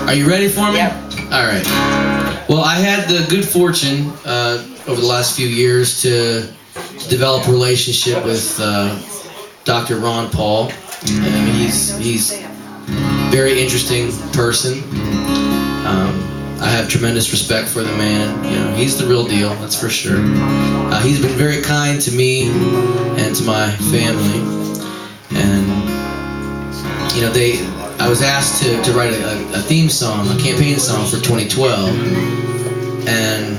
Are you ready for me? Yep. All right. Well, I had the good fortune over the last few years to develop a relationship with Dr. Ron Paul. He's a very interesting person. I have tremendous respect for the man. You know, he's the real deal, that's for sure. He's been very kind to me and to my family. And you know, I was asked to write a theme song, a campaign song for 2012, and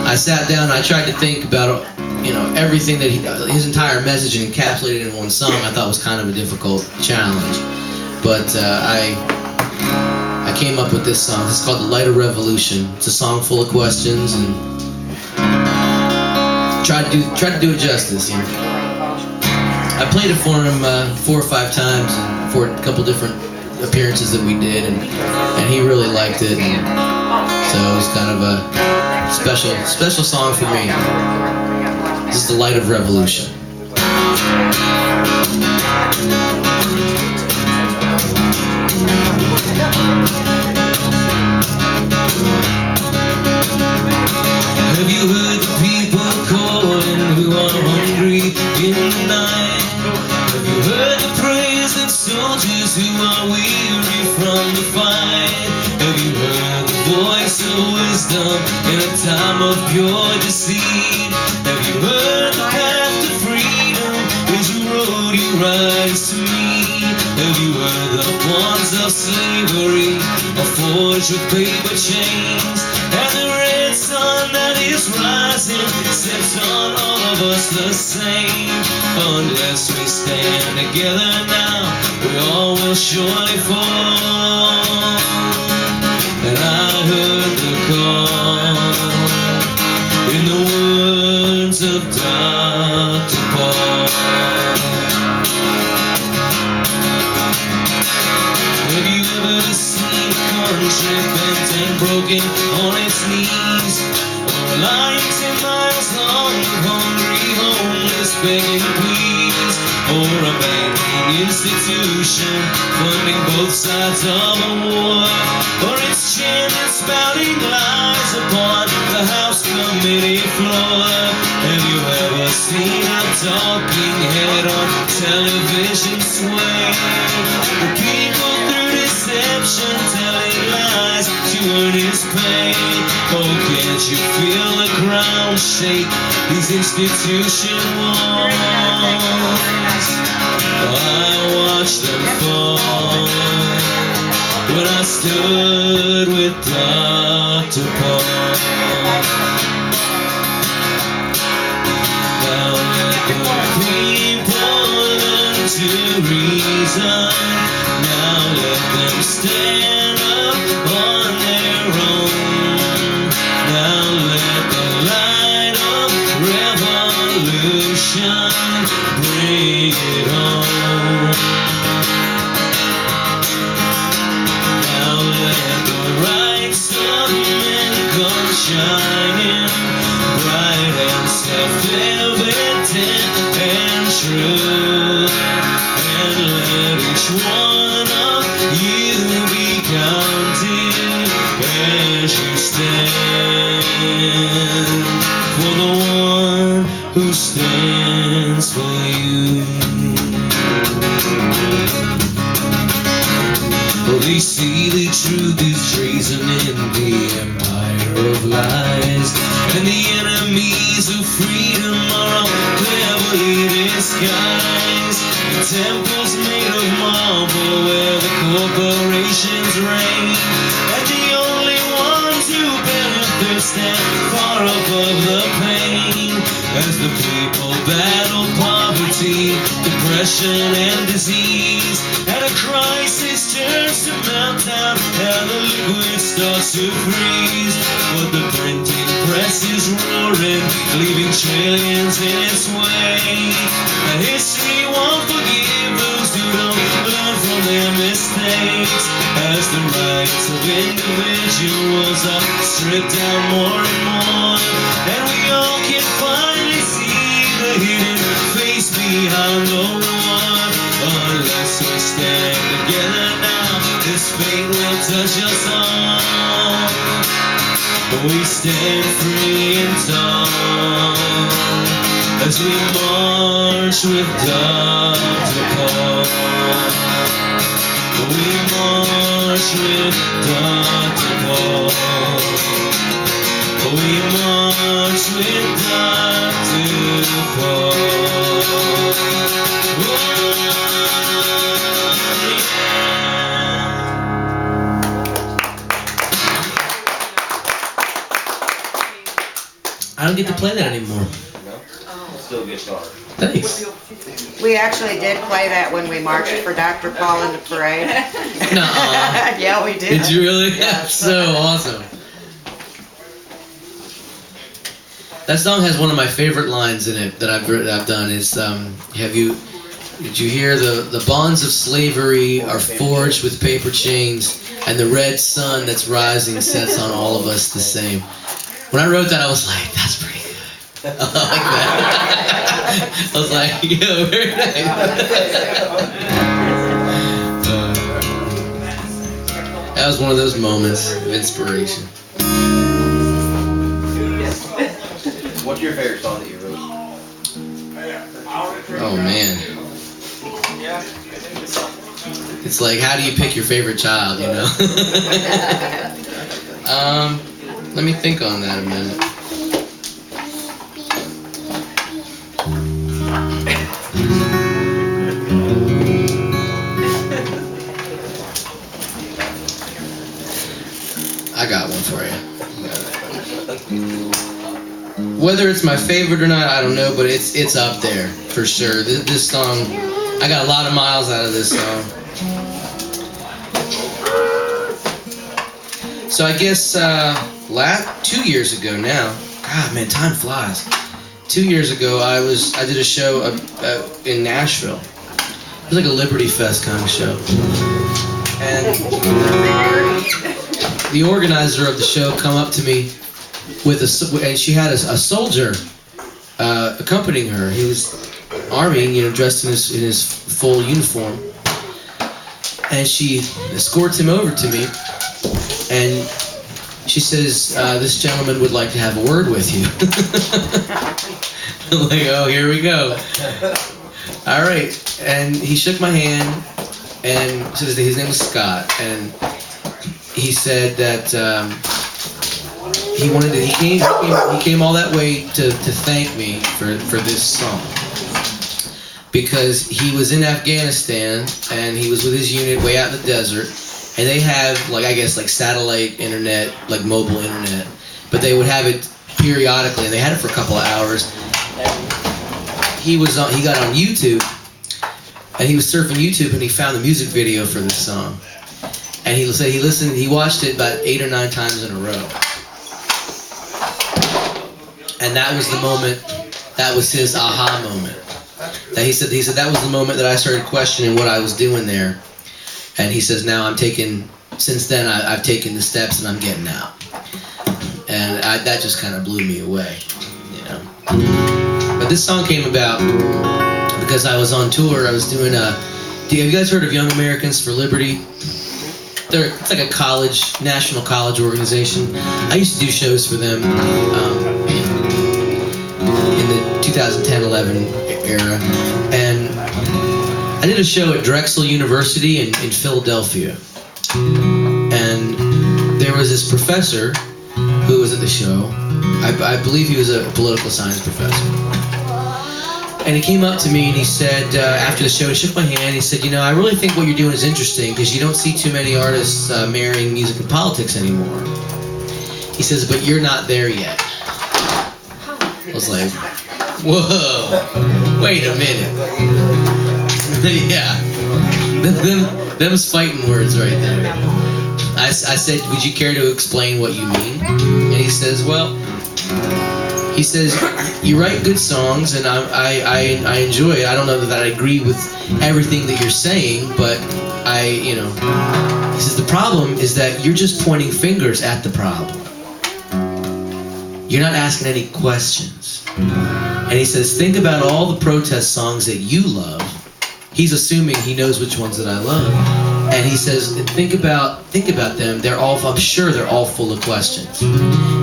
I sat down and I tried to think about, you know, everything that his entire message and encapsulated in one song. I thought was kind of a difficult challenge, but I came up with this song. It's called the Light of R3volution. It's a song full of questions, and tried to do it justice, you know. I played it for him 4 or 5 times for a couple different appearances that we did, and he really liked it, and so it was kind of a special song for me. This is the Light of R3volution. Have you heard the people calling who are hungry in the night? Have you heard the praise of soldiers who are weary from the fight? Have you heard the voice of wisdom in a time of pure deceit? Have you heard the path to freedom is a road you rise to meet? Have you heard the bonds of slavery are forged with paper chains? And the red sun that is rising sets on all of us the same. Unless we stand together now, we all will surely fall. And I heard the call in the words of Dr. Paul. Have you ever seen a country bent and broken on its knees? Or lying 10 miles long, hungry, homeless, begging please? Or a banking institution funding both sides of a war? Or its chairman spouting lies upon the House committee floor? Have you ever seen a talking head on television sway? The people through deception telling lies to earn his pay. Oh, can't you feel the ground shake these institution walls? I watched them fall when I stood with Dr. Paul. Now let the people learn to reason. Now let them stand up on their own. Now let the light of R3volution bring it home. Now let the right sun come shining bright and self-evident and true. And let each one of you be counted as you stand for the one who stands for you. Well, they see the truth is treason in the empire of lies, and the enemies of freedom are all cleverly disguised. The temples made of marble where the corporations reign, and the only ones who benefit stand far above the pain. As the people battle poverty, depression and disease, and a crisis turns to meltdown and the liquid starts to freeze. But the printing press is roaring, leaving trillions in its way. And history won't forgive those who don't learn from their mistakes. As the rights of individuals are stripped down more and more, and we all can finally see the hidden face behind the war. Unless we stand together His fate will touch us all. We stand free and tall as we march with Dr. Paul. We march with Dr. Paul. We march with Dr. Paul. I don't get to play that anymore. No? Still a good song. Thanks. We actually did play that when we marched for Dr. Paul in the parade. Nuh-uh. Yeah, we did. Did you really? Yeah. That's so awesome. That song has one of my favorite lines in it that I've done. Is did you hear the bonds of slavery are forged with paper chains, and the red sun that's rising sets on all of us the same. When I wrote that, I was like, that's pretty good. I like that. I was like, yeah, very nice. That was one of those moments of inspiration. What's your favorite song that you wrote? Oh man. It's like, how do you pick your favorite child, you know? Let me think on that a minute. I got one for you. Whether it's my favorite or not, I don't know, but it's up there for sure. This song, I got a lot of miles out of this song. So I guess 2 years ago now. God, man, time flies. 2 years ago, I did a show in Nashville. It was like a Liberty Fest kind of show, and the organizer of the show come up to me and she had a soldier accompanying her. He was Army, you know, dressed in his full uniform, and she escorts him over to me, and she says, "This gentleman would like to have a word with you." I'm like, oh, here we go. All right, and he shook my hand, and says his name was Scott, and he said that he came all that way to thank me for this song, because he was in Afghanistan and he was with his unit way out in the desert, and they have like satellite internet, like mobile internet, but they would have it periodically, and they had it for a couple of hours. He got on YouTube, and he was surfing YouTube, and he found the music video for this song. And he said he watched it about 8 or 9 times in a row. And that was the moment, that was his aha moment. He said that was the moment that I started questioning what I was doing there. And he says, since then I've taken the steps and I'm getting out. And that just kind of blew me away, you know. But this song came about because I was on tour. I was doing have you guys heard of Young Americans for Liberty? It's like a national college organization. I used to do shows for them in the 2010-11 era, and I did a show at Drexel University in Philadelphia, and there was this professor who was at the show. I believe he was a political science professor. And he came up to me and he said, after the show, he shook my hand, he said, I really think what you're doing is interesting because you don't see too many artists marrying music and politics anymore. He says, but you're not there yet. I was like, whoa, wait a minute. Yeah, them's fighting words right there. I said, would you care to explain what you mean? And he says, you write good songs, and I enjoy it. I don't know that I agree with everything that you're saying, but he says, the problem is that you're just pointing fingers at the problem. You're not asking any questions. And he says, think about all the protest songs that you love. He's assuming he knows which ones that I love. And he says, think about them. They're all, I'm sure they're all full of questions.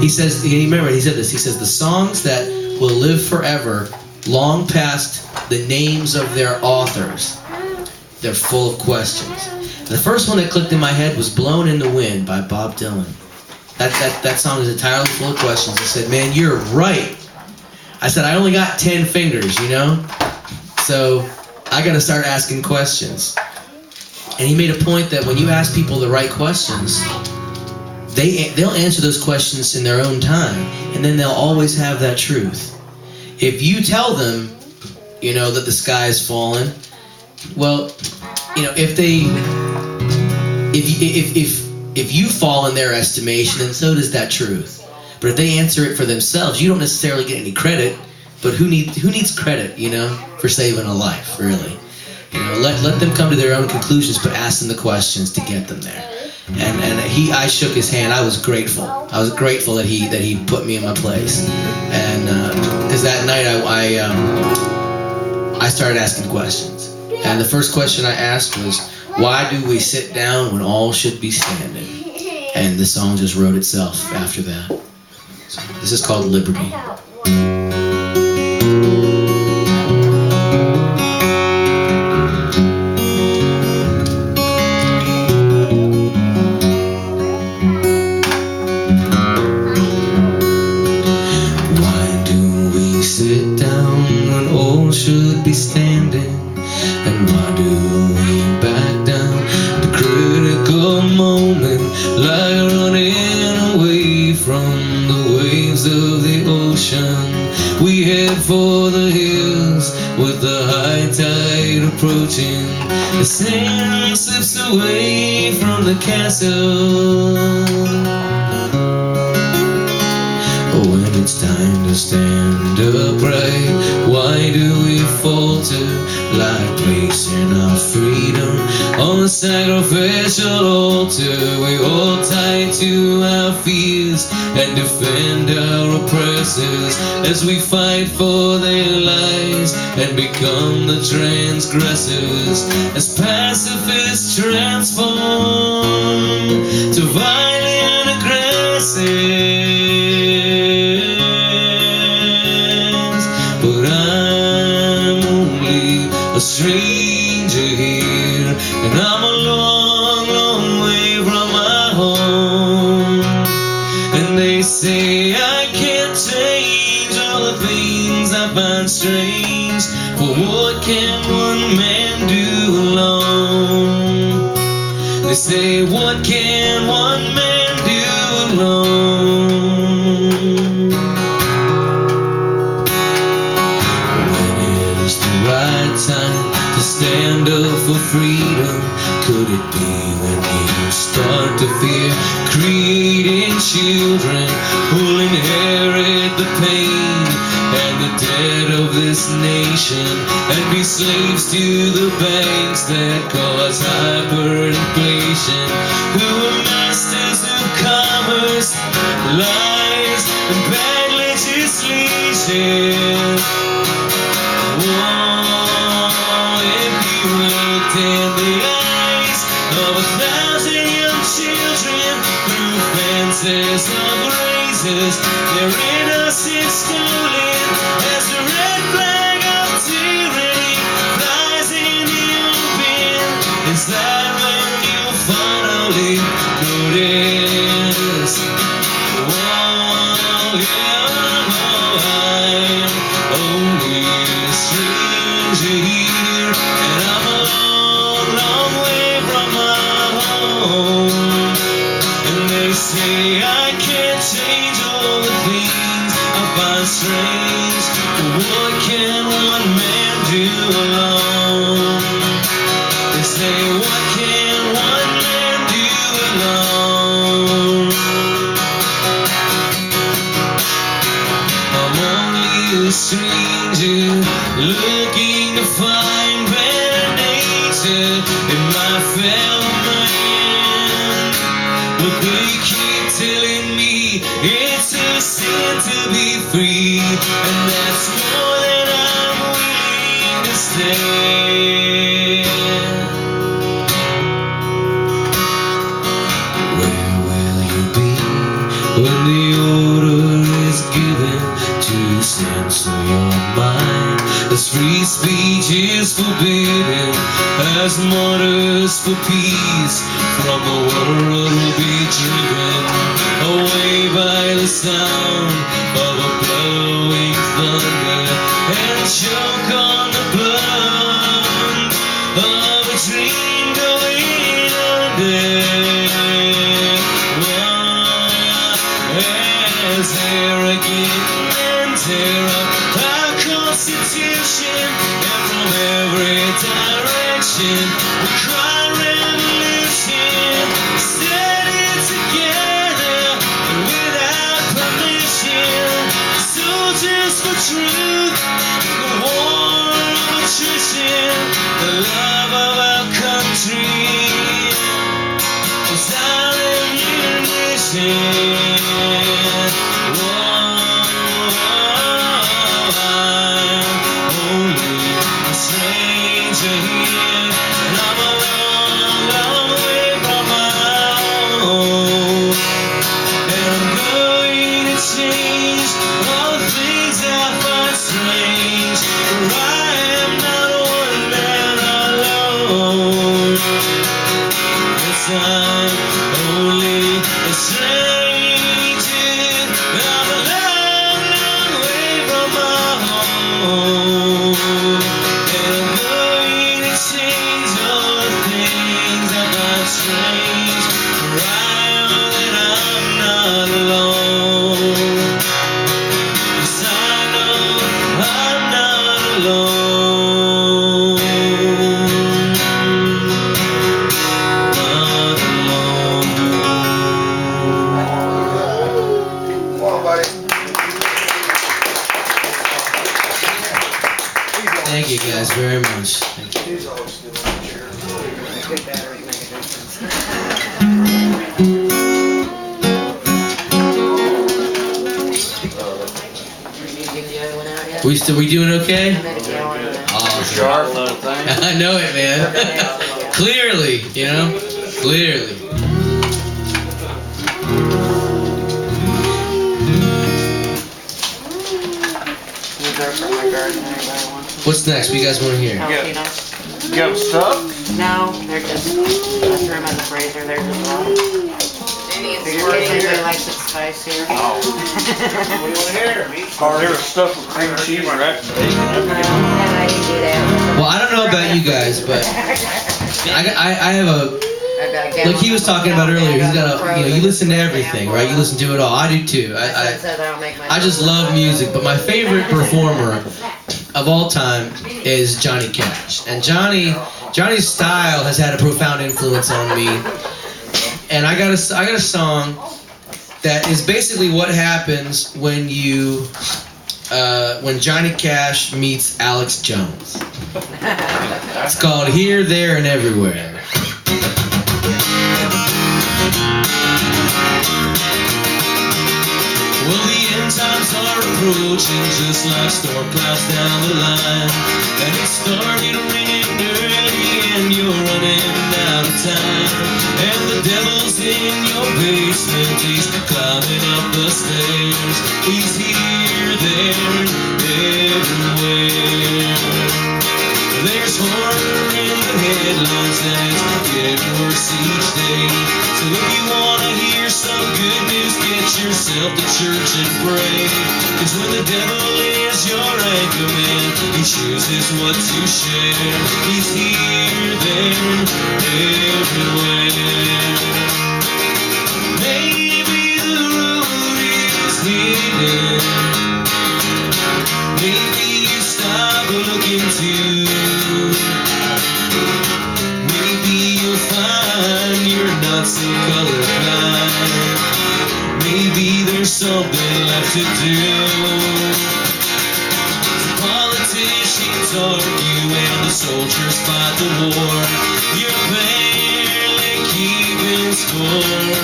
He says, remember, he said this. He says, the songs that will live forever, long past the names of their authors, they're full of questions. The first one that clicked in my head was "Blown in the Wind" by Bob Dylan. That song is entirely full of questions. I said, man, you're right. I said, I only got 10 fingers, you know? So I got to start asking questions. And he made a point that when you ask people the right questions, they'll answer those questions in their own time, and then they'll always have that truth. If you tell them, you know, that the sky is falling, well, you know, if you fall in their estimation, then so does that truth. But if they answer it for themselves, you don't necessarily get any credit. But who needs credit, you know, for saving a life, really? You know, let them come to their own conclusions, but ask them the questions to get them there. And I shook his hand. I was grateful. I was grateful that he put me in my place. And because that night I started asking questions. And the first question I asked was, why do we sit down when all should be standing? And the song just wrote itself after that. So this is called Liberty. Sit down when all should be standing, and why do we back down the critical moment, like running away from the waves of the ocean? We head for the hills with the high tide approaching. The sand slips away from the castle. When it's time to stand upright, why do we falter, like placing our freedom on the sacrificial altar? We hold tight to our fears and defend our oppressors as we fight for their lives and become the transgressors, as pacifists transform to violent aggressors. But I'm only a stranger here, and I'm a long, long way from my home. And they say I can't change all the things I find strange, for what can one man do alone? They say, what can one man do alone? Right time to stand up for freedom. Could it be when you start to fear creating children who'll inherit the pain and the debt of this nation, and be slaves to the banks that cause hyperinflation, who are masters of commerce, lies, and bad legislation? If you looked in the eyes of 1,000 young children through fences of razors, their innocence stolen as the red flag of tyranny flies in the open, is that when you finally notice? Oh, yeah, I'm only a stranger here, and I'm a long, long way from my home. And they say I can't change all the things I find strange, but what can one man do alone? They say, what can one man do alone? I'm only a stranger looking to find better nature in my fellow man. But they keep telling me it's a sin to be free, and that's more than I'm willing to stand. is forbidden as martyrs for peace. From the world will be driven away by the sound of a blowing thunder and choke on the blood of a dream going under. As arrogant and tear up our Constitution, and from every direction we cry revolution. Steady together and without permission, soldiers for truth, the war of attrition, the love of our country, is our ammunition. Thank you guys very much. Thank you. Good batteries make a difference. We doing okay? I'm gonna get one of them. Oh, Sharp little thing. I know it, man. Clearly, you know? Clearly. These are for my garden, anybody wants What's next? What you guys want to hear? them? Yeah. Jalapenos? You got stuff? No, they're just, I threw them in the freezer, they're just raw. Figured anybody likes it spicier. What do you want to hear? There was stuff with cream cheese wrapped in bacon. I didn't do that. Well, I don't know about you guys, but I have a, like he was talking about earlier, he's got a, you know, you listen to everything, right? You listen to it all. I do too. I just love music, but my favorite performer of all time is Johnny Cash. And Johnny's style has had a profound influence on me. And I got a song that is basically what happens when you when Johnny Cash meets Alex Jones. It's called Here, There, and Everywhere. Well, the end times are approaching just like storm clouds down the line. And it started raining dirty and you're running out of time. And the devil's in your basement, he's climbing up the stairs. He's here, there, everywhere. There's horror in the headlines and it's getting worse each day. So if you wanna hear some good news, get yourself to church and pray. Cause when the devil is your anchor man, he chooses what to share. He's here, there, everywhere. Maybe the road is hidden. Maybe you stop looking too. Maybe you'll find you're not so colorblind. Maybe there's something left to do. The politicians argue and the soldiers fight the war. You're barely keeping score.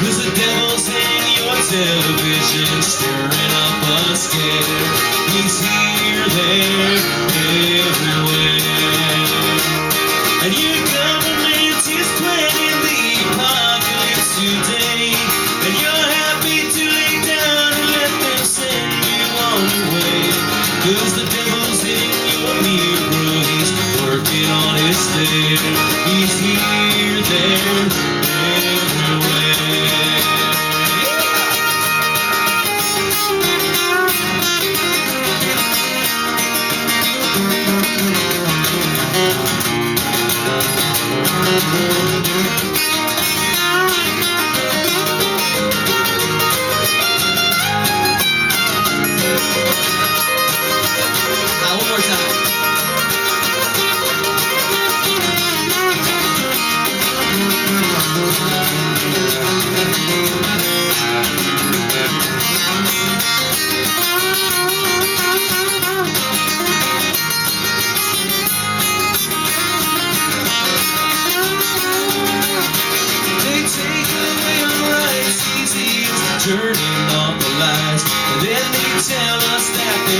Cause the devil's in your television, stirring up a scare. He's here, there, everywhere. And your government is planning the apocalypse today. And you're happy to lay down and let them send you on your way. Cause the devil's in your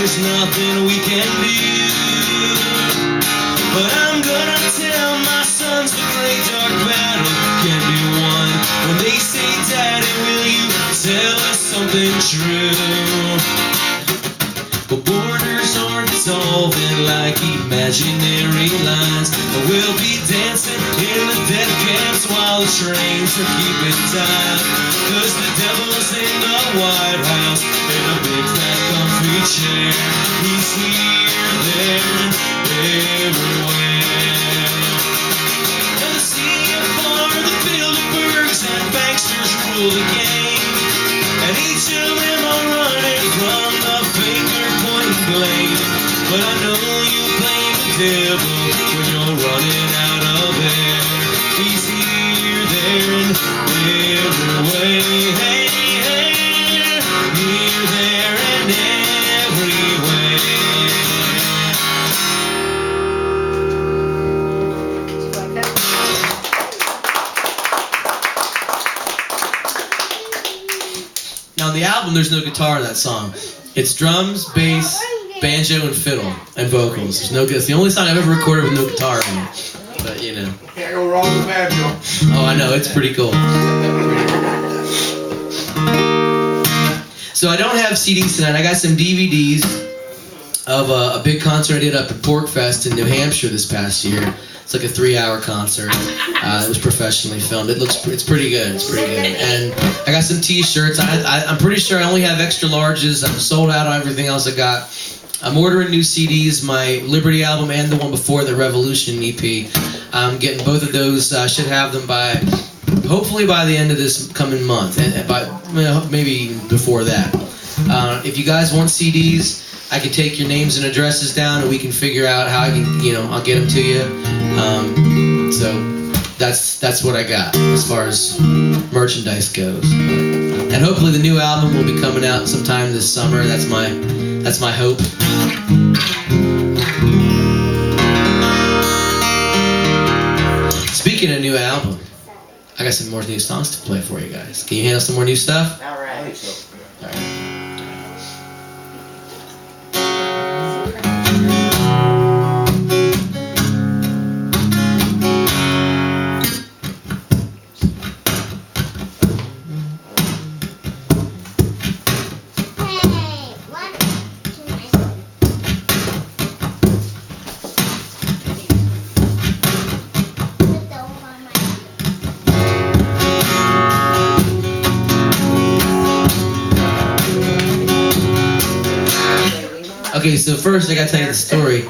there's nothing we can do. But I'm gonna tell my sons the great dark battle can be won. When they say, Daddy, will you tell us something true? But borders aren't dissolving like imaginary lines. We'll be dancing in the death camps while the trains are keeping time. 'Cause the devil's in the White House in a big fat comfy chair. He's here, there, and everywhere. And the sea apart, the Bilderbergs and banksters rule the game. And each of them are running from the finger-pointing blade. But I know you blame the devil when you're running out of air. He's here, there, and everywhere. Hey, hey, here, there, and everywhere. Now, on the album, there's no guitar in that song. It's drums, bass, banjo, and fiddle, and vocals. There's no. It's the only song I've ever recorded with no guitar in it. But you know. Can't go wrong with banjo. Oh, I know. It's pretty cool. So I don't have CDs tonight. I got some DVDs of a big concert I did up at Porkfest in New Hampshire this past year. It's like a 3-hour concert. It was professionally filmed. It's pretty good. It's pretty good. And I got some T-shirts. I'm pretty sure I only have extra larges. I'm sold out on everything else I got. I'm ordering new CDs, my Liberty album and the one before, the Revolution EP. I'm getting both of those. I should have them hopefully by the end of this coming month, and maybe even before that. If you guys want CDs, I can take your names and addresses down, and we can figure out how I can, I'll get them to you. So that's what I got as far as merchandise goes. And hopefully the new album will be coming out sometime this summer. That's my hope. Speaking of new album, I got some more new songs to play for you guys. Can you handle some more new stuff? All right. All right. Okay, so first I gotta tell you the story.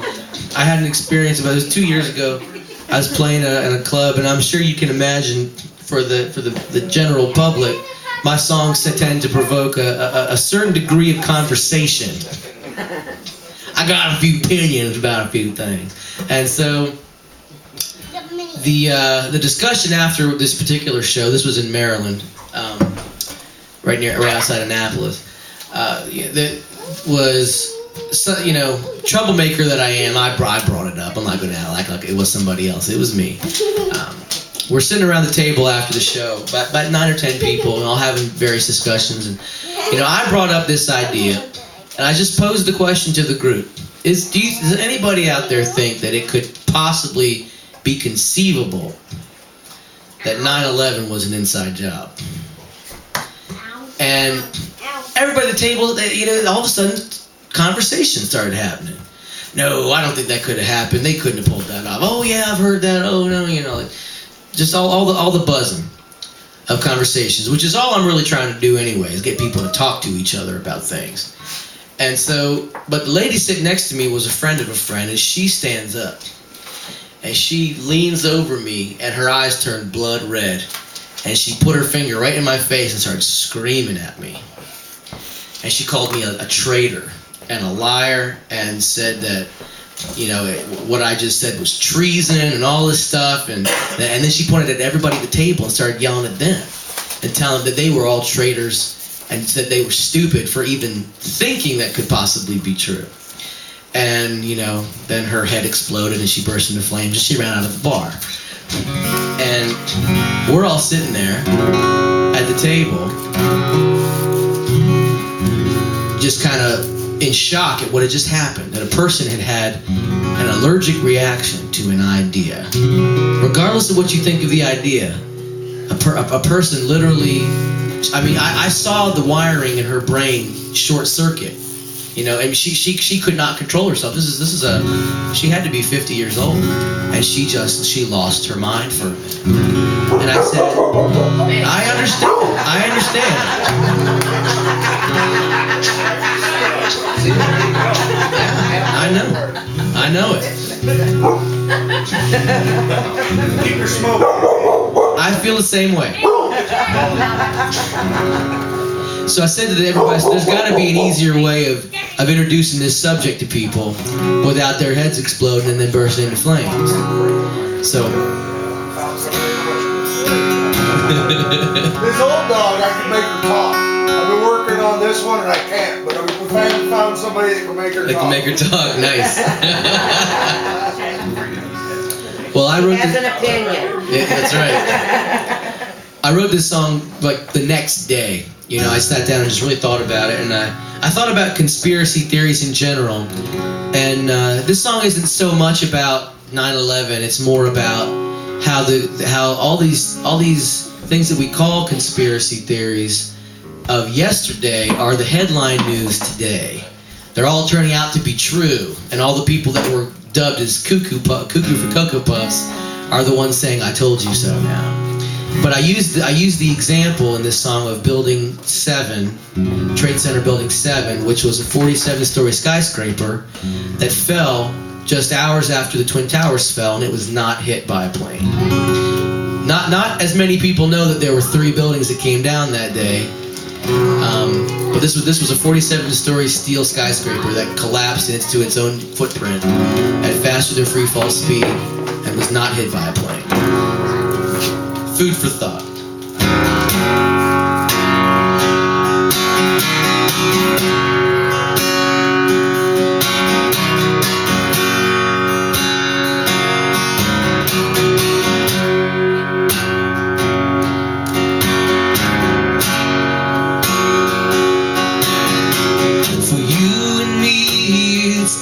I had an experience about it was 2 years ago. I was playing in a club, and I'm sure you can imagine for the general public, my songs tend to provoke a certain degree of conversation. I got a few opinions about a few things, and so the discussion after this particular show, this was in Maryland, right outside Annapolis, that was. So, troublemaker that I am, I brought it up. I'm not going to act like it was somebody else. It was me. We're sitting around the table after the show, about 9 or 10 people, and all having various discussions. And I brought up this idea, and I just posed the question to the group: does anybody out there think that it could possibly be conceivable that 9/11 was an inside job? And everybody at the table, all of a sudden, conversation started happening. No, I don't think that could have happened. They couldn't have pulled that off. Oh yeah, I've heard that. Oh no, just all the buzzing of conversations, which is all I'm really trying to do anyway, is get people to talk to each other about things. And so, but the lady sitting next to me was a friend of a friend, and she stands up, and she leans over me, and her eyes turned blood red, and she put her finger right in my face and started screaming at me. And she called me a traitor and a liar, and said that, what I just said was treason and all this stuff, and then she pointed at everybody at the table and started yelling at them and telling them that they were all traitors, and said they were stupid for even thinking that could possibly be true. And, then her head exploded and she burst into flames and she ran out of the bar. And we're all sitting there at the table, just kind of in shock at what had just happened, that a person had had an allergic reaction to an idea. Regardless of what you think of the idea, a person literally, I mean, I saw the wiring in her brain short circuit, you know, and she could not control herself. She had to be 50 years old, and she lost her mind for a minute. And I said, I understand. I know it. Keep your smoke. I feel the same way. So I said to everybody, there's got to be an easier way of introducing this subject to people without their heads exploding and then bursting into flames. So. This old dog, I can make her talk. I've been working on this one and I can't, but we found somebody that can make her talk. That can make her talk, nice. Well, I wrote Has an opinion. Yeah, that's right. I wrote this song like the next day. You know, I sat down and just really thought about it, and I thought about conspiracy theories in general. And this song isn't so much about 9/11. It's more about how all these things that we call conspiracy theories of yesterday are the headline news today. They're all turning out to be true, and all the people that were dubbed as cuckoo for Cocoa Puffs are the ones saying "I told you so" now. But I used the example in this song of Building 7, Trade Center Building 7, which was a 47-story skyscraper that fell just hours after the Twin Towers fell, and it was not hit by a plane. Not as many people know that there were 3 buildings that came down that day. But this was a 47-story steel skyscraper that collapsed into its own footprint at faster than free fall speed and was not hit by a plane. Food for thought.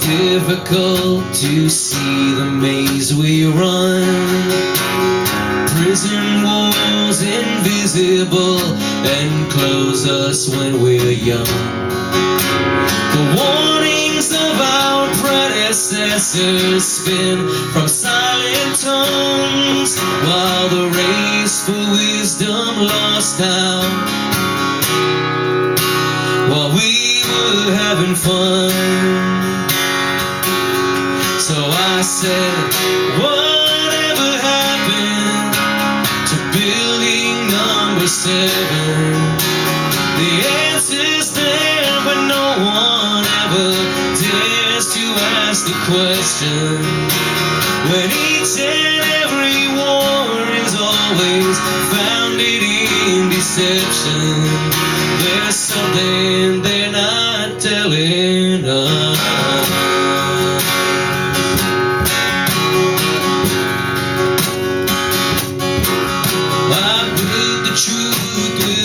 Difficult to see the maze we run. Prison walls invisible enclose us when we're young. The warnings of our predecessors spin from silent tongues, while the race for wisdom lost time, while we were having fun. So I said, whatever happened to building number 7? The answer's there, but no one ever dares to ask the question. When each and every war is always founded in deception, there's something they're not telling us.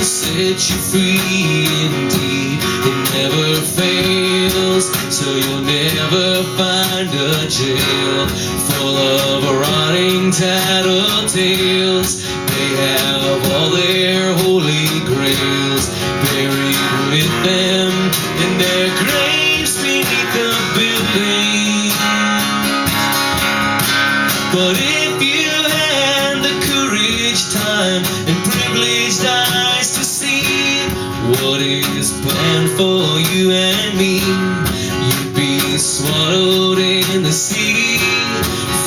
Set you free indeed, it never fails, so you'll never find a jail full of rotting tattletales. They have all their holy grails buried with them in their graves beneath the building. But if you had the courage, time, and privileged eyes to see what is planned for you and me, you'd be swallowed in the sea.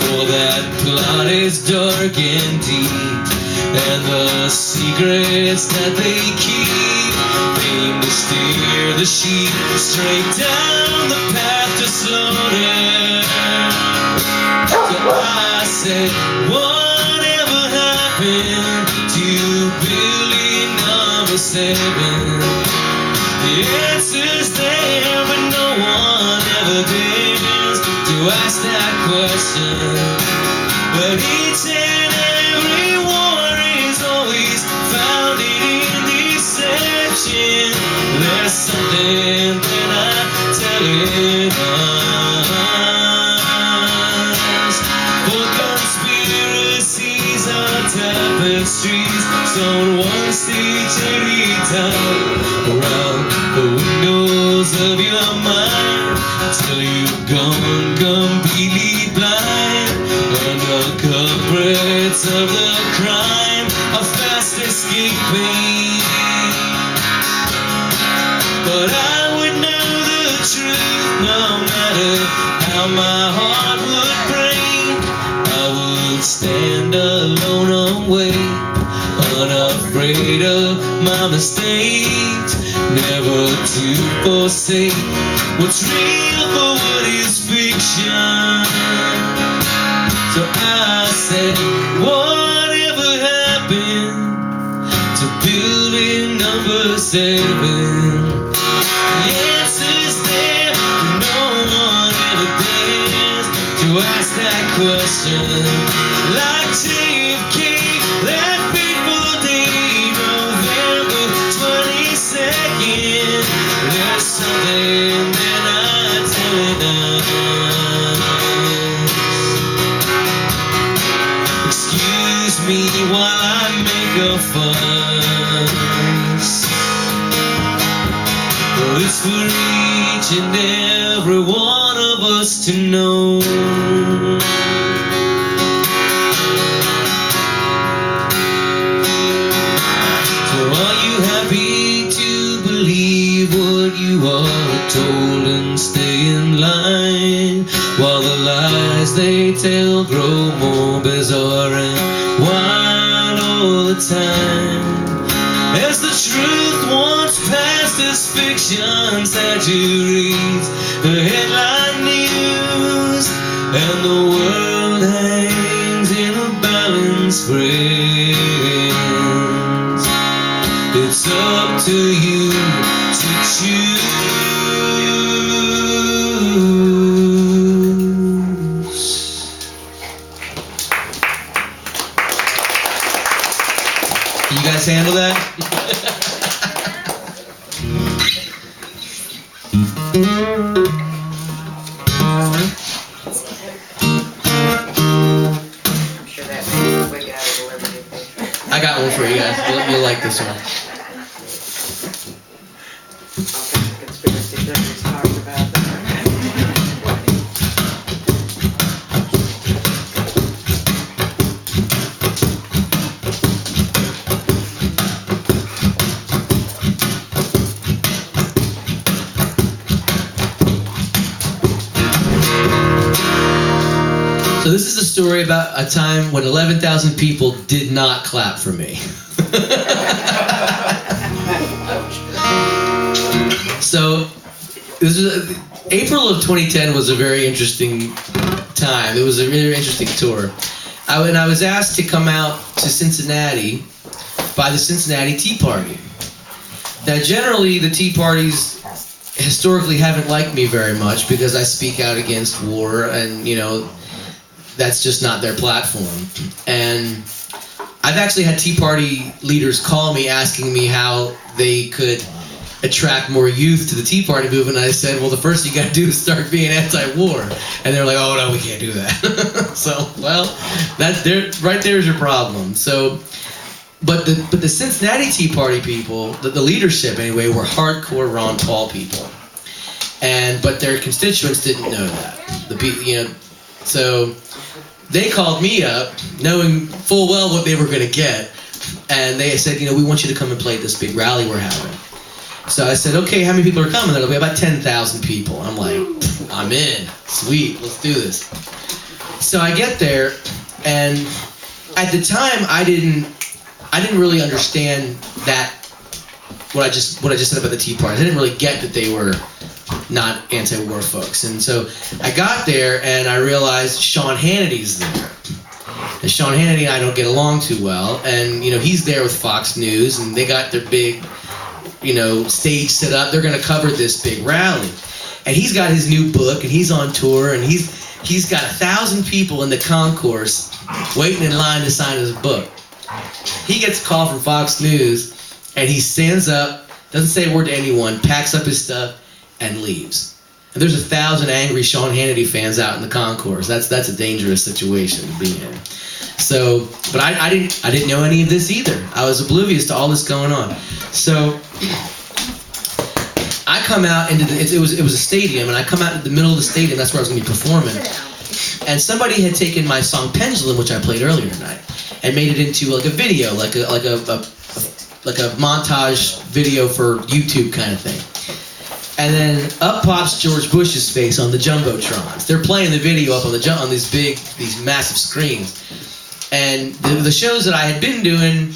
For that plot is dark and deep, and the secrets that they keep aim to steer the sheep straight down the path to slaughter. So I said, whatever happened to building number 7? The answer's there, but no one ever dares to ask that question. But each and every war is always founded in deception. There's something that I tell rolling eyes. For conspiracies are tapestries, sewn one stitch at a time around the windows of your mind, till you've gone completely blind. And the culprits of the crime are fast escaping. But I would know the truth no matter how my heart would break. I would stand alone and wait, unafraid of my mistakes, never to forsake what's real for what is fiction. So I said, whatever happened to building number 7? The answer's there, but no one ever dares to ask that question. Like JFK, that fateful day, November 22nd, there's something they're not telling us. Excuse me while I make a fuss. Well, it's for each and every one of us to know. So are you happy to believe what you are told and stay in line, while the lies they tell grow more bizarre and wild all the time? As the truth once passed as fiction saturates the headline news, and the world hangs in a balance, friends. It's up to you to choose. Can you guys handle that? I'm sure that makes way out of the Liberty Paper. I got one for you guys. You'll like this one. Conspiracy theories talked about that. So this is a story about a time when 11,000 people did not clap for me. So this is April of 2010 was a very interesting time. It was a really interesting tour. I was asked to come out to Cincinnati by the Cincinnati Tea Party. Now generally the Tea Parties historically haven't liked me very much because I speak out against war, and you know, that's just not their platform. And I've actually had Tea Party leaders call me asking me how they could attract more youth to the Tea Party movement. And I said, well, the first thing you got to do is start being anti-war. And they're like, oh no, we can't do that. So, well, right there's your problem. So, but the Cincinnati Tea Party people, the leadership anyway, were hardcore Ron Paul people. But their constituents didn't know that. So they called me up, knowing full well what they were going to get, and they said, we want you to come and play at this big rally we're having. So I said, okay, how many people are coming? They're like, about 10,000 people. I'm like, I'm in. Sweet, let's do this. So I get there, and at the time, I didn't really understand that what I just said about the Tea Party. I didn't really get that they were not anti-war folks. And so I got there and I realized Sean Hannity's there. And Sean Hannity and I don't get along too well. And, he's there with Fox News, and they got their big, stage set up. They're going to cover this big rally. And he's got his new book, and he's on tour, and he's got 1,000 people in the concourse waiting in line to sign his book. He gets a call from Fox News, and he stands up, doesn't say a word to anyone, packs up his stuff, and leaves. And there's 1,000 angry Sean Hannity fans out in the concourse. That's a dangerous situation to be in. So, but I didn't know any of this either. I was oblivious to all this going on. So I come out into it was a stadium, and I come out into the middle of the stadium. That's where I was going to be performing. And somebody had taken my song Pendulum, which I played earlier tonight, and made it into like a video, like a montage video for YouTube kind of thing. And then up pops George Bush's face on the jumbotrons. They're playing the video up on these massive screens. And the shows that I had been doing,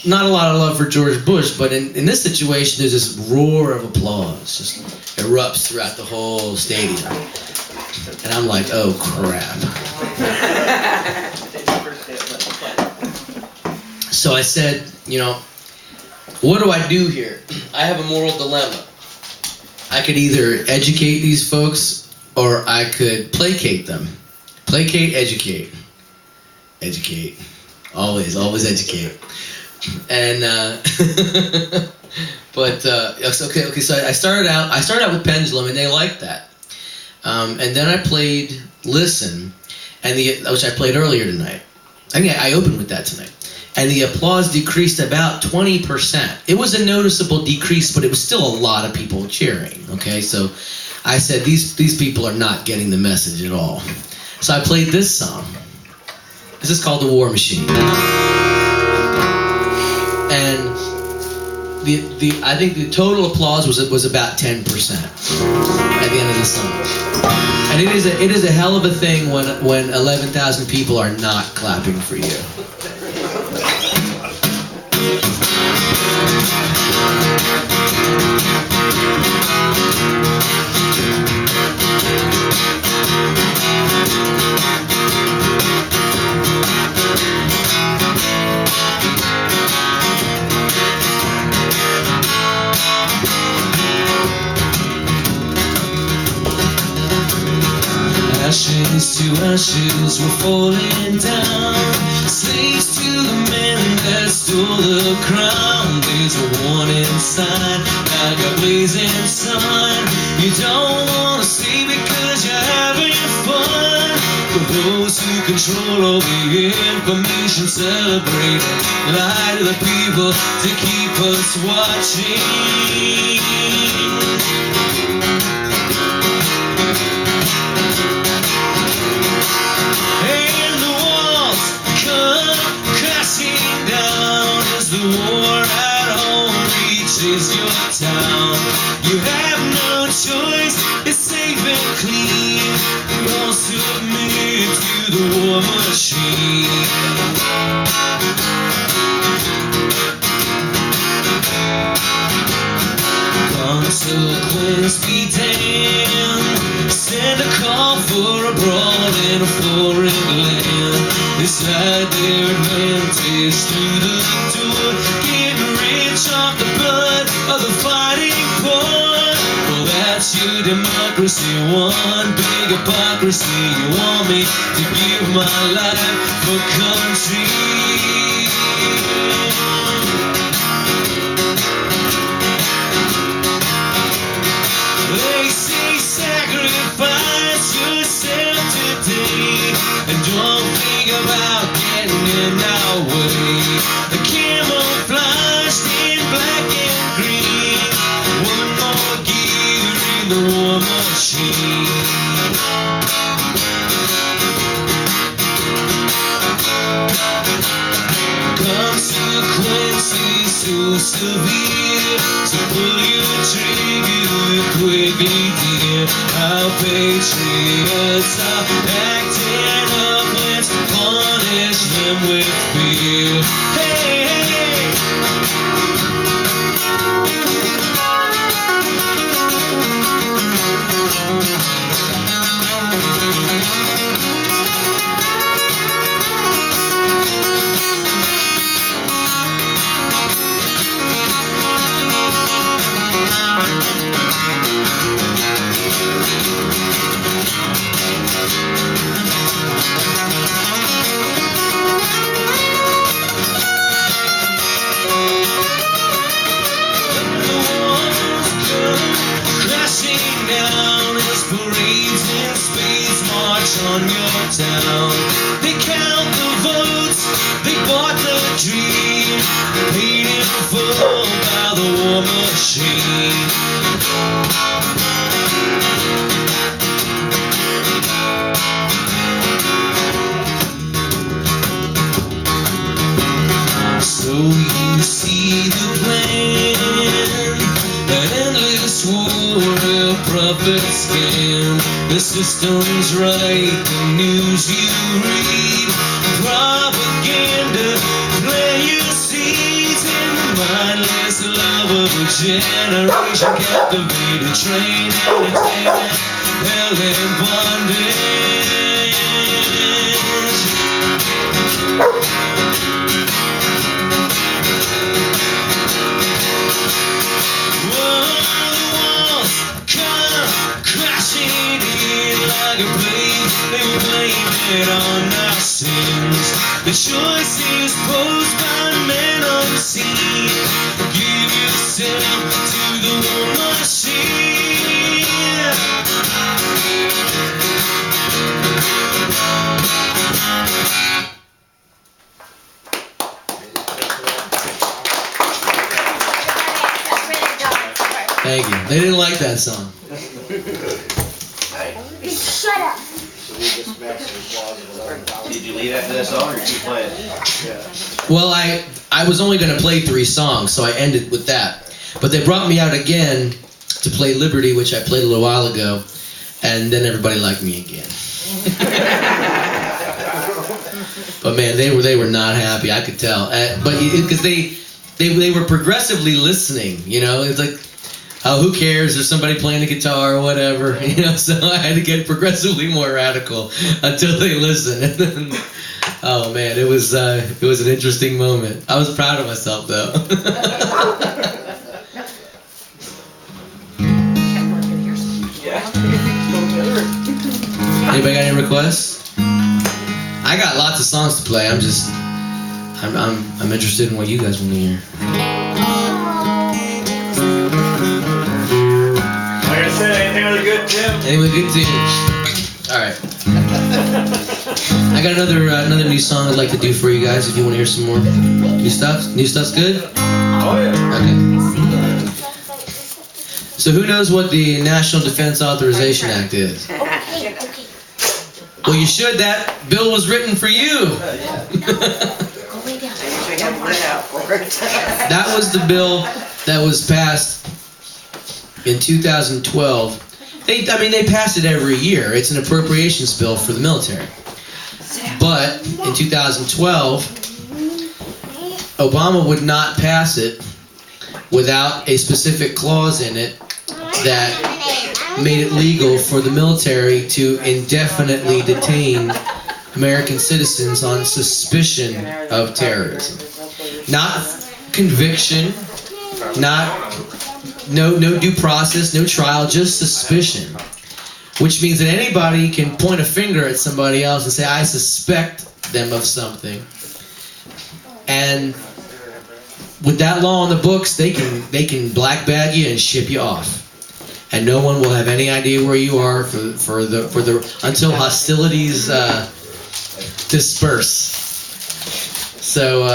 not a lot of love for George Bush, but in this situation, there's this roar of applause just erupts throughout the whole stadium. And I'm like, oh crap. So I said, what do I do here? I have a moral dilemma. I could either educate these folks, or I could placate them. Placate, educate. Educate. Always educate. And okay. So I started out with Pendulum, and they liked that. And then I played Listen, which I played earlier tonight. I think I opened with that tonight. And the applause decreased about 20%. It was a noticeable decrease, but it was still a lot of people cheering. Okay, so I said these people are not getting the message at all. So I played this song. This is called The War Machine. And I think the total applause was about 10% at the end of the song. And it is a hell of a thing when 11,000 people are not clapping for you. Ashes to ashes, we're falling down. Slaves to the men that stole the crown. There's a warning sign, like a blazing sun. You don't want to stay because you're having fun. For those who control all the information, celebrate lie to the people to keep us watching. The war at home reaches your town. You have no choice, it's safe and clean. Won't submit to the war machine. Consequence be damned. Send a call for a brawl in a foreign land. Decide their advantage through the door. Getting rich off the blood of the fighting poor. Well, that's your democracy. One big hypocrisy. You want me to give my life for country. They say sacrifice yourself today, and don't think about getting in our way. The camouflaged in black and green. One more gear in the war machine. Consequences so severe, so pull your trigger quickly, dear. Our patriots are acting up, let's punish them with fear. Hey, They count the votes, they bought the dream, paid in full by the war machine. So you see the plan, an endless war of profit scam. The system's right, the news you read, propaganda, play your seeds in the mindless love of a generation, captivated, trained, entertainment, held in bondage. Like a blade, they will blame it on our sins. The choices posed by men unseen. Give yourself to the war machine. Thank you. They didn't like that song. Shut up. Did you leave after that song or did you play it? Well, I was only going to play 3 songs, so I ended with that. But they brought me out again to play Liberty, which I played a little while ago, and then everybody liked me again. But man, they were not happy. I could tell. But because they were progressively listening, you know, it's like, oh, who cares? There's somebody playing the guitar or whatever, you know. So I had to get progressively more radical until they listened. And then, oh man, it was an interesting moment. I was proud of myself though. Anybody got any requests? I got lots of songs to play. I'm interested in what you guys want to hear. Anything with a good tune? Anything with a good tune. Alright. I got another new song I'd like to do for you guys if you want to hear some more new stuff. New stuff's good? Oh yeah. Okay. So who knows what the National Defense Authorization Act is? Well, you should. That bill was written for you. That was the bill that was passed in 2012. They pass it every year. It's an appropriations bill for the military. But in 2012, Obama would not pass it without a specific clause in it that made it legal for the military to indefinitely detain American citizens on suspicion of terrorism. Not conviction, no due process, no trial, just suspicion. Which means that anybody can point a finger at somebody else and say, I suspect them of something. And with that law on the books, they can black bag you and ship you off. And no one will have any idea where you are until hostilities disperse. So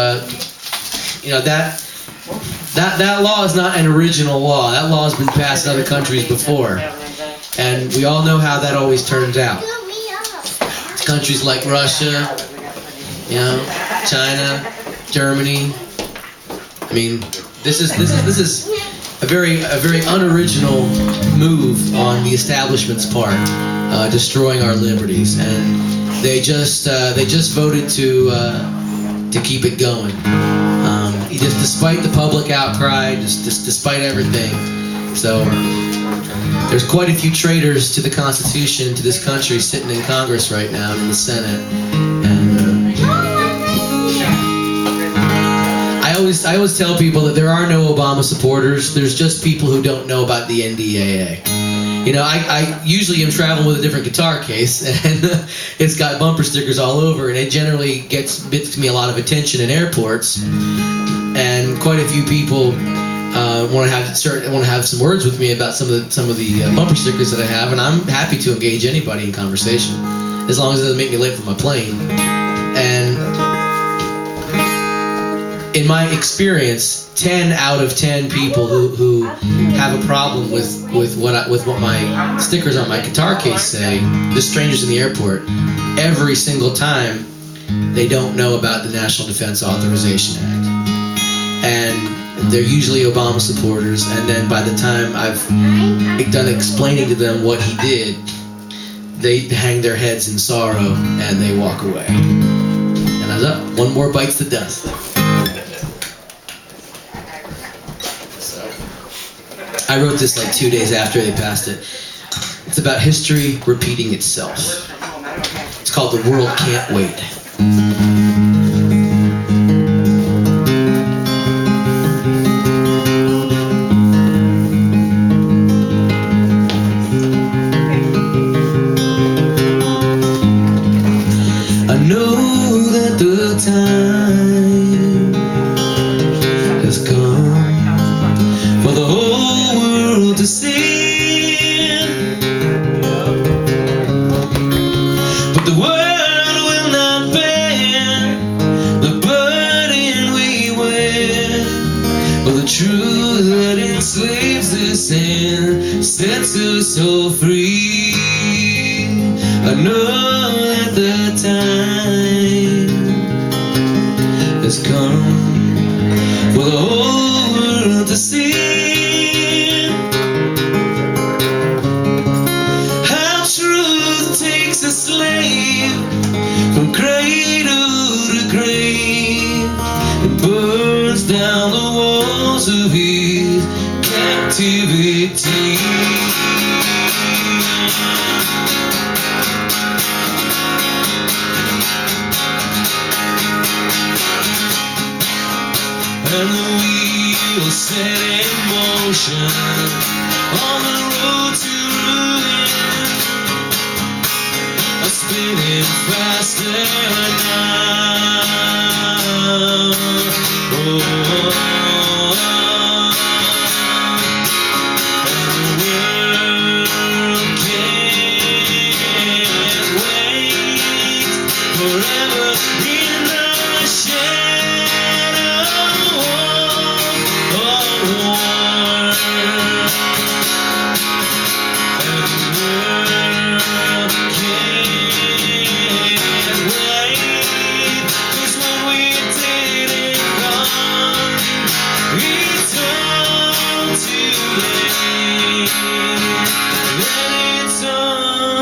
that law is not an original law. That law has been passed in other countries before, and we all know how that always turns out. Countries like Russia, China, Germany. I mean, this is a very unoriginal move on the establishment's part, destroying our liberties, and they just voted to keep it going. Just despite the public outcry, despite everything. So there's quite a few traitors to the Constitution, to this country, sitting in Congress right now, in the Senate. And I always tell people that there are no Obama supporters. There's just people who don't know about the NDAA. You know, I usually am traveling with a different guitar case, and it's got bumper stickers all over, and it generally gets me a lot of attention in airports. And quite a few people want to have some words with me about some of the bumper stickers that I have, and I'm happy to engage anybody in conversation. as long as it doesn't make me late for my plane. And in my experience, 10 out of 10 people who have a problem with what my stickers on my guitar case say, the strangers in the airport, every single time they don't know about the National Defense Authorization Act. And they're usually Obama supporters, and then by the time I've done explaining to them what he did, they hang their heads in sorrow and they walk away. And I was up. One more bites the dust. So I wrote this like 2 days after they passed it. It's about history repeating itself. It's called The World Can't Wait. I know that the time has come for the whole world to see, but the world will not bear the burden we wear, or the truth that enslaves us and sets us all free. I know that the time has come for the whole world to see how truth takes a slave from cradle to grave and burns down the walls of his captivity. And the wheels set in motion on the road to ruin are spinning faster now. Oh, and the world can't wait forever in the shadow.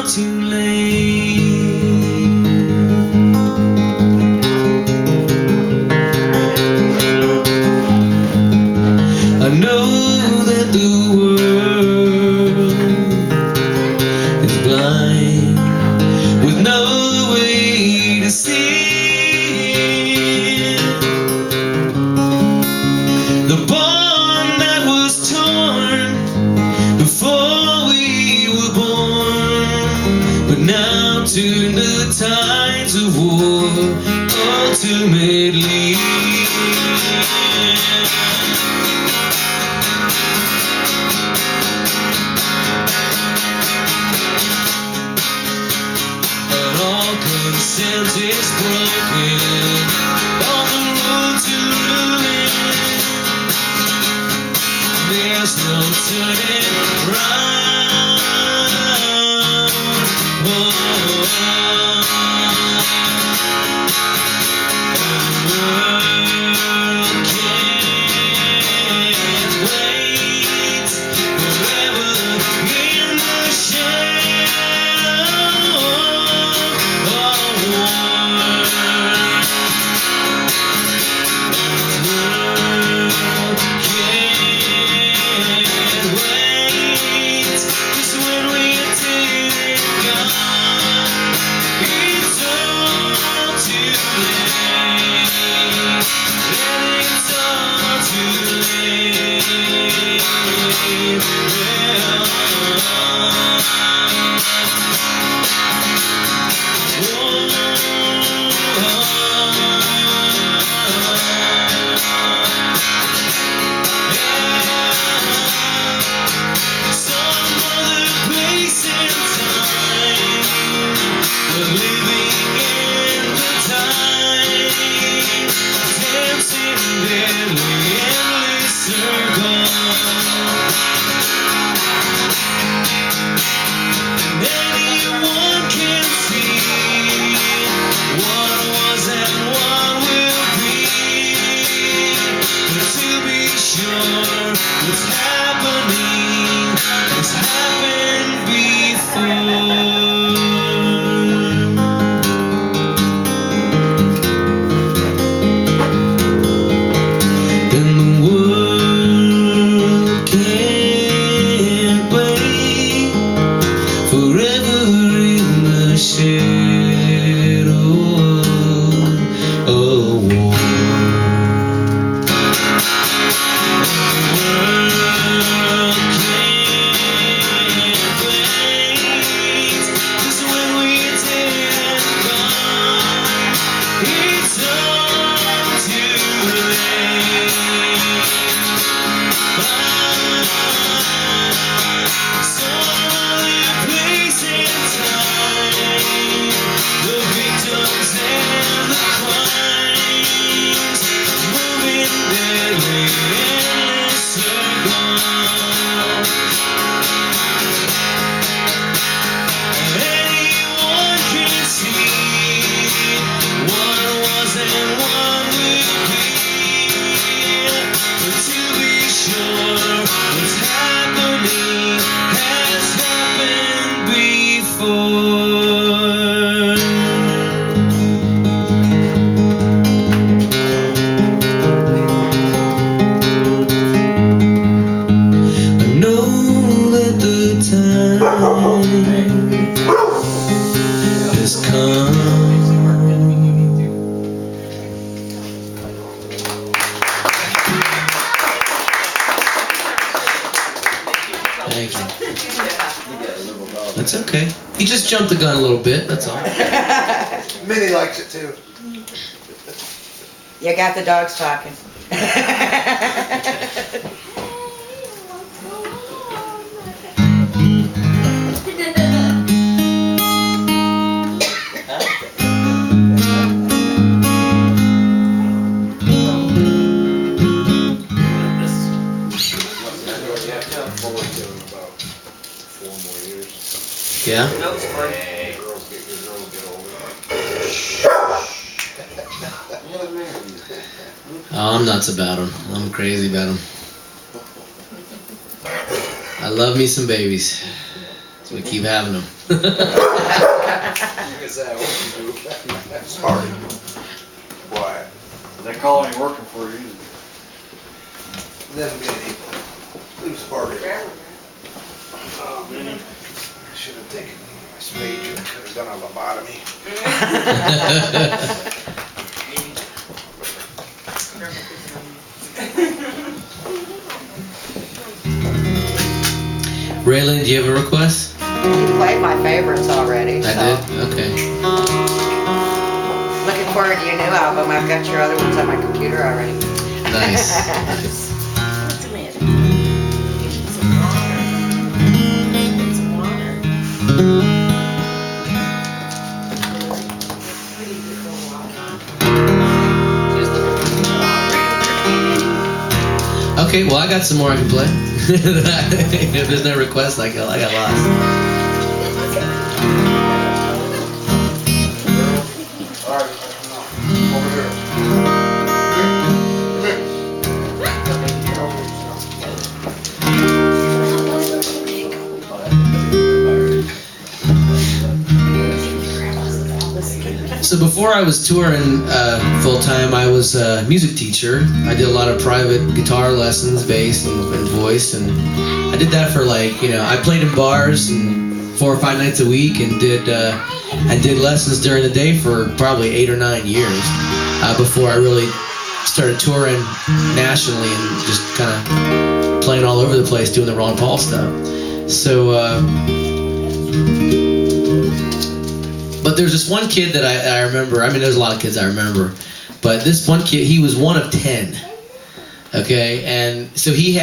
Too late. I know that the world is blind with no way to see the bond that was torn before we were born, but now turn the tides of war ultimately. And all consent is broken on the road to ruin. There's no turning round. Oh, and the world can't okay. He just jumped the gun a little bit, that's all. Minnie likes it too. You got the dogs talking. Yeah? Oh, I'm nuts about them. I'm crazy about them. I love me some babies. So we keep having them. Sorry. Why? They call ain't working for you. Then Minnie. Who's Sparty? Oh, Minnie. I should have taken my spade. I could have done a lobotomy. Raylan, do you have a request? You played my favorites already. I so. did? Okay. Looking forward to your new album. I've got your other ones on my computer already. Nice. What's the matter? You need some water. You need some water. Okay, well I got some more I can play. If there's no request, I got lost. Alright, over here. So before I was touring full time, I was a music teacher. I did a lot of private guitar lessons, bass and voice, and I did that for I played in bars and 4 or 5 nights a week, and did lessons during the day for probably 8 or 9 years before I really started touring nationally and just kind of playing all over the place doing the Ron Paul stuff. So. But there's this one kid that I remember. I mean, there's a lot of kids I remember, but this one kid, he was one of 10. Okay, and so he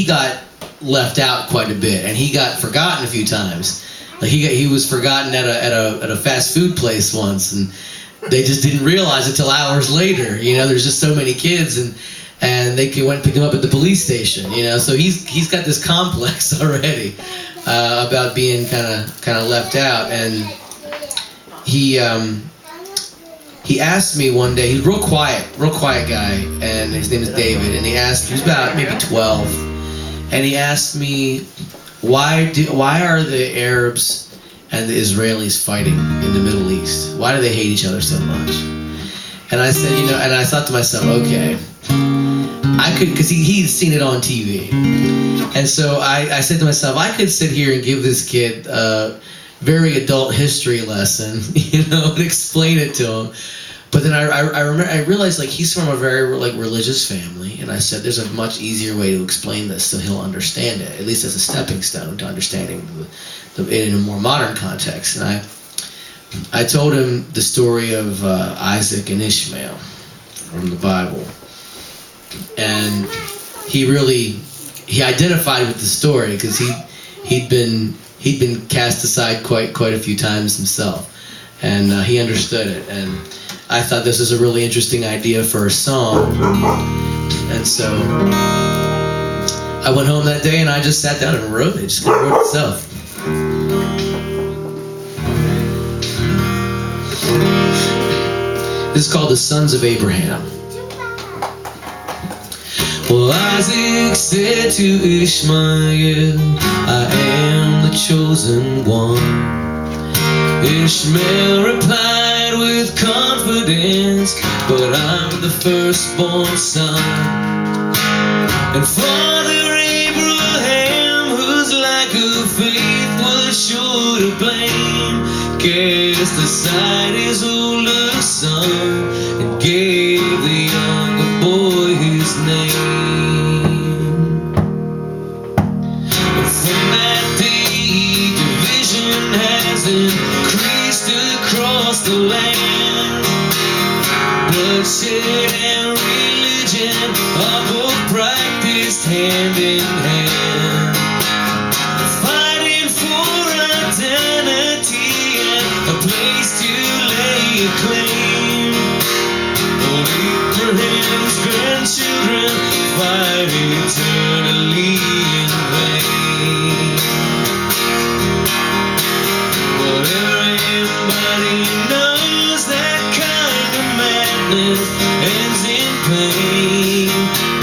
got left out quite a bit, and he got forgotten a few times. Like he was forgotten at a fast food place once, and they just didn't realize until hours later. There's just so many kids, and they went and picked him up at the police station. So he's got this complex already about being kind of left out, and he asked me one day. He's real quiet guy, and his name is David. And he was about maybe 12, and he asked me, why are the Arabs and the Israelis fighting in the Middle East? Why do they hate each other so much? And I said, and I thought to myself, okay, I could, because he'd seen it on TV, and so I said to myself, I could sit here and give this kid very adult history lesson, and explain it to him. But then I realized he's from a very religious family, and I said there's a much easier way to explain this so he'll understand it, at least as a stepping stone to understanding it in a more modern context. And I told him the story of Isaac and Ishmael from the Bible, and he identified with the story because he'd been cast aside quite a few times himself, and he understood it. And I thought this was a really interesting idea for a song, and so I went home that day and I just sat down and wrote it. It just kind of wrote itself. This is called The Sons of Abraham. Well, Isaac said to Ishmael, I am the chosen one. Ishmael replied with confidence, but I'm the firstborn son. And Father Abraham, whose lack of faith was sure to blame, cast aside his older son and gave the younger boy his name. And from that day, division bloodshed and religion are both practiced hand in hand, fighting for identity and a place to lay a claim. But Abraham's grandchildren fight eternally in vain. But everybody knows that kind of madness ends in pain,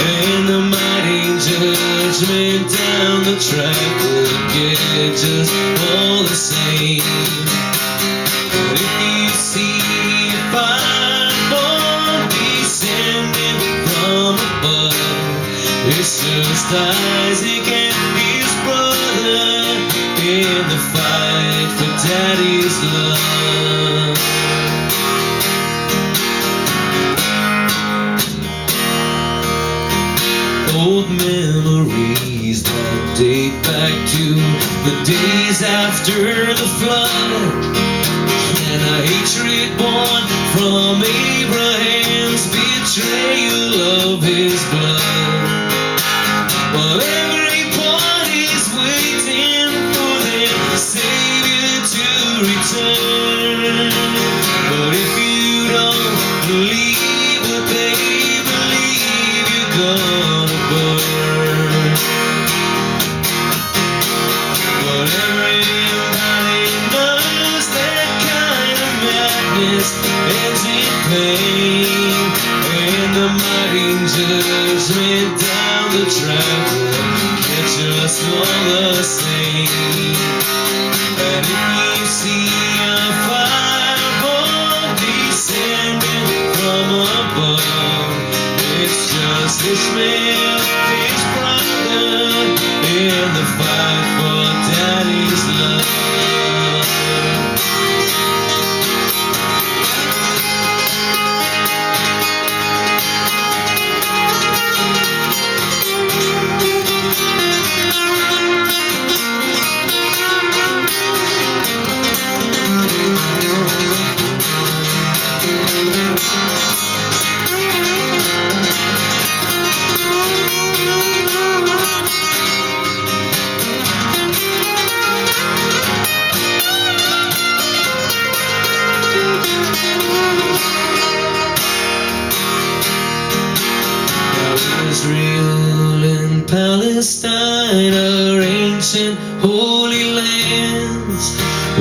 and the mighty judgment down the track will get just all the same. But if you see a fireball descending from above, it's just Isaac and his brother in the fight for Daddy's love. Old memories that date back to the days after the flood, and a hatred born from Abraham's betrayal of his blood. While everybody's waiting for their Savior to return. But if you don't believe what they believe, you're gonna burn. But everybody knows that kind of madness ends in pain, and the mighty judgment down the track will catch us all the same. And if you see a fireball descending from above, it's just Ishmael, his brother, in the fight for Daddy's love. Israel and Palestine are ancient holy lands,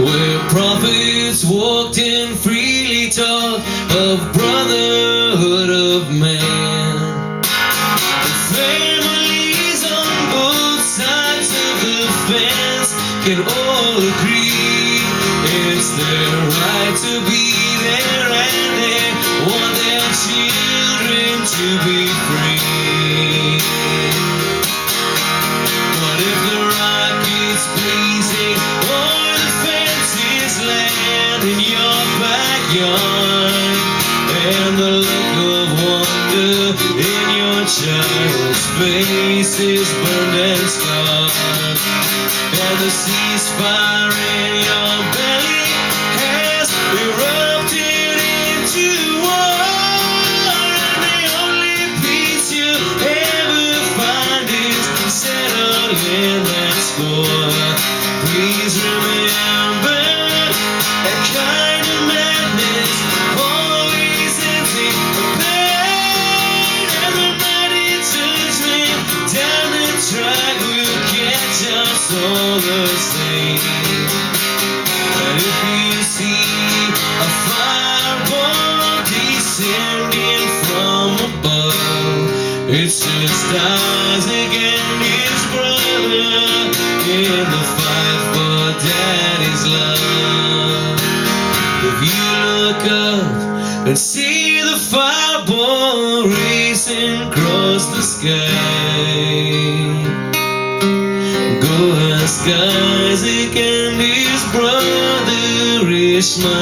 where prophets walked and freely taught of brotherhood of man. And families on both sides of the fence can all agree it's their right to be there, and they want their children to be free. But if the rocket's blazing or the fence is land in your backyard, and the look of wonder in your child's face is burned and scarred, and the ceasefire in your belly has erupted into war, and the only peace you ever find is settled in that score. Please remember that kind of madness always ends in pain, and the mighty judgment down the track will catch us all the same. But if you see a fireball descending from above, it's just Isaac and his brother in the fight for Daddy's love. If you look up and see the fireball racing across the sky, go ask Isaac and his brother Ishmael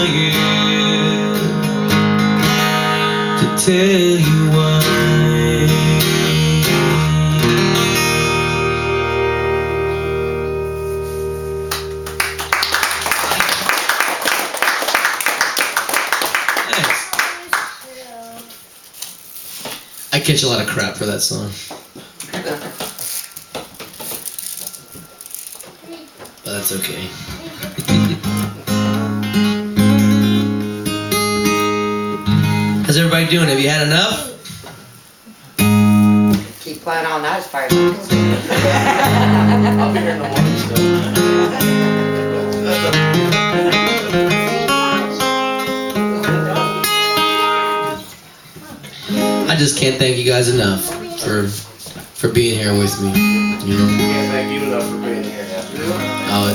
to tell you why. catch a lot of crap for that song. But that's okay. How's everybody doing? Have you had enough? Keep playing all night as far as I'll be here in the morning still. I just can't thank you guys enough for being here with me. You know. Can't thank you enough for being here. Oh,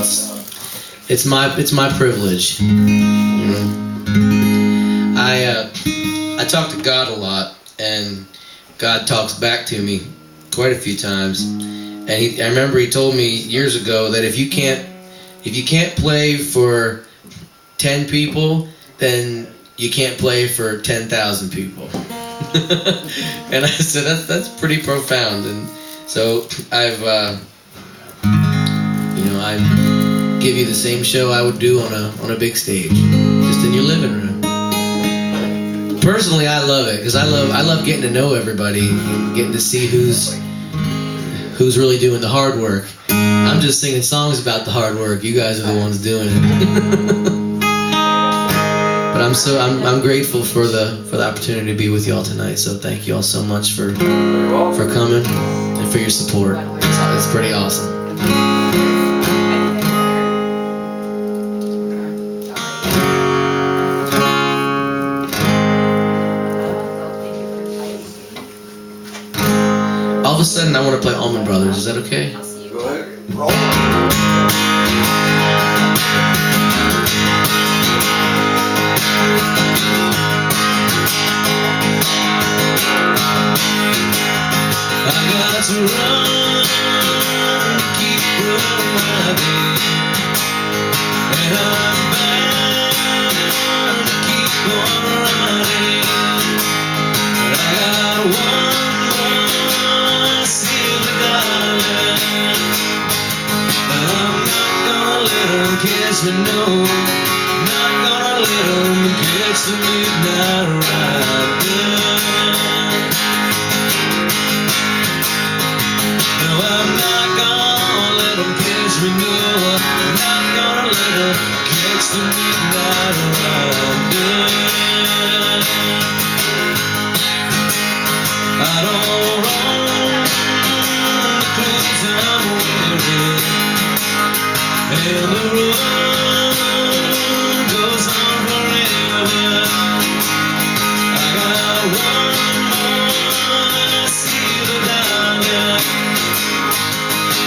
it's my privilege. You know. I talk to God a lot, and God talks back to me quite a few times. And I remember he told me years ago that if you can't play for 10 people, then you can't play for 10,000 people. And I said that's pretty profound. And so I give you the same show I would do on a big stage, just in your living room. Personally, I love it because I love getting to know everybody and getting to see who's really doing the hard work. I'm just singing songs about the hard work. You guys are the ones doing it. But I'm grateful for the opportunity to be with y'all tonight. So thank you all so much for coming and for your support. It's pretty awesome. All of a sudden, I want to play Allman Brothers. Is that okay? Go ahead. Roll. I got to run, keep running, and I'm bound to keep on running. But I got one more silver dollar, and I'm not gonna let 'em catch me, no. Not gonna let 'em catch the midnight rider. No, I'm not gonna let 'em catch me, no. I'm not gonna let 'em catch the midnight rider. I don't own the clothes I'm wearing, and the road goes on forever. I got one more silver dollar,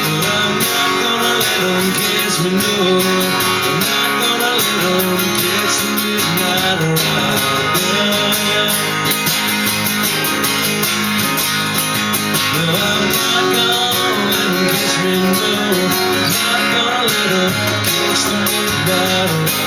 but I'm not gonna let 'em catch me, no. I'm not gonna let 'em catch the midnight rider. No, I'm not gonna let 'em catch me, no. I'm not gonna let 'em catch the midnight rider.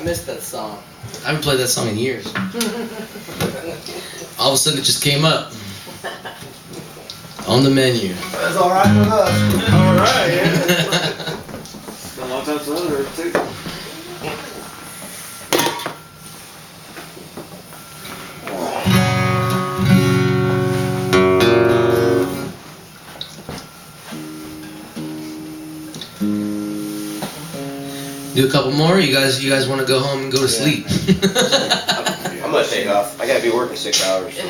missed that song. I haven't played that song in years. All of a sudden, it just came up on the menu. That's all right with us. All right, yeah. A lot of times the other too. Do a couple more. You guys want to go home and go to sleep? I'm gonna take off. I gotta be working 6 hours. So.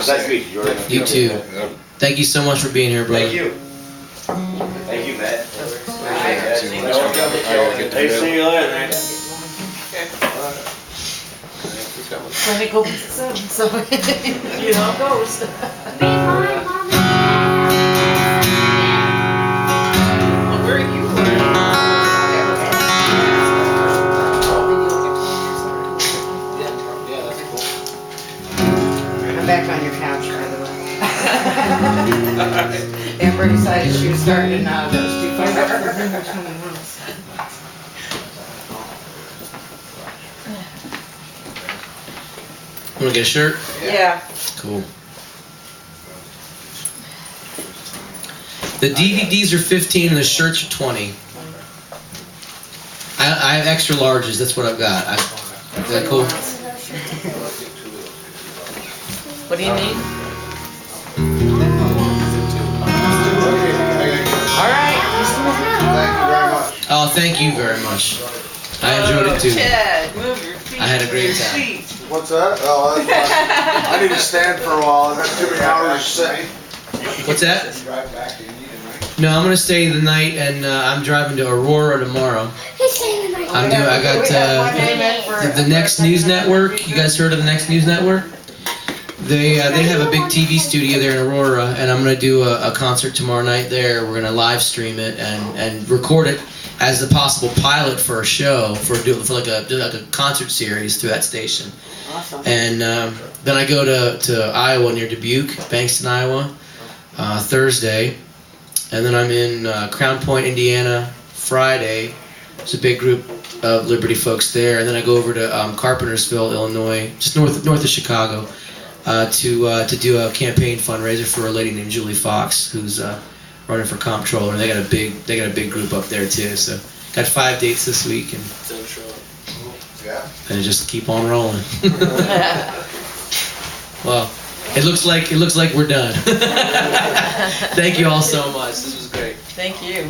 That's me, Jordan. You too. Thank you so much for being here, brother. Thank you. Thank you, Matt. Hey, see you later, man. Clinical son, so you know how it goes. Where are you? I'm back on your couch, by the way. Amber decided she was starting to nod. That was too far. Want to get a shirt? Yeah. Cool. The DVDs are 15 and the shirts are 20. I have extra larges. That's what I've got. Is that cool? What do you need? All right. Thank you very much. Oh, thank you very much. I enjoyed it too. Ted, move your feet. I had a great time. What's that? Oh, that's fine. I need to stand for a while. I've had too many hours sitting. What's that? No, I'm gonna stay the night, and I'm driving to Aurora tomorrow. I got the Next News Network. You guys heard of the Next News Network? They have a big TV studio there in Aurora, and I'm gonna do a concert tomorrow night there. We're gonna live stream it and record it as the possible pilot for a show for like a concert series through that station. Awesome. And then I go to Iowa near Dubuque, Bankston, Iowa, Thursday. And then I'm in Crown Point, Indiana, Friday. There's a big group of Liberty folks there. And then I go over to Carpentersville, Illinois, just north of Chicago, to do a campaign fundraiser for a lady named Julie Fox, who's running for comptroller. They got a big group up there too. So got 5 dates this week, and just keep on rolling. Well. It looks like we're done. Thank you all so much. This was great. Thank you.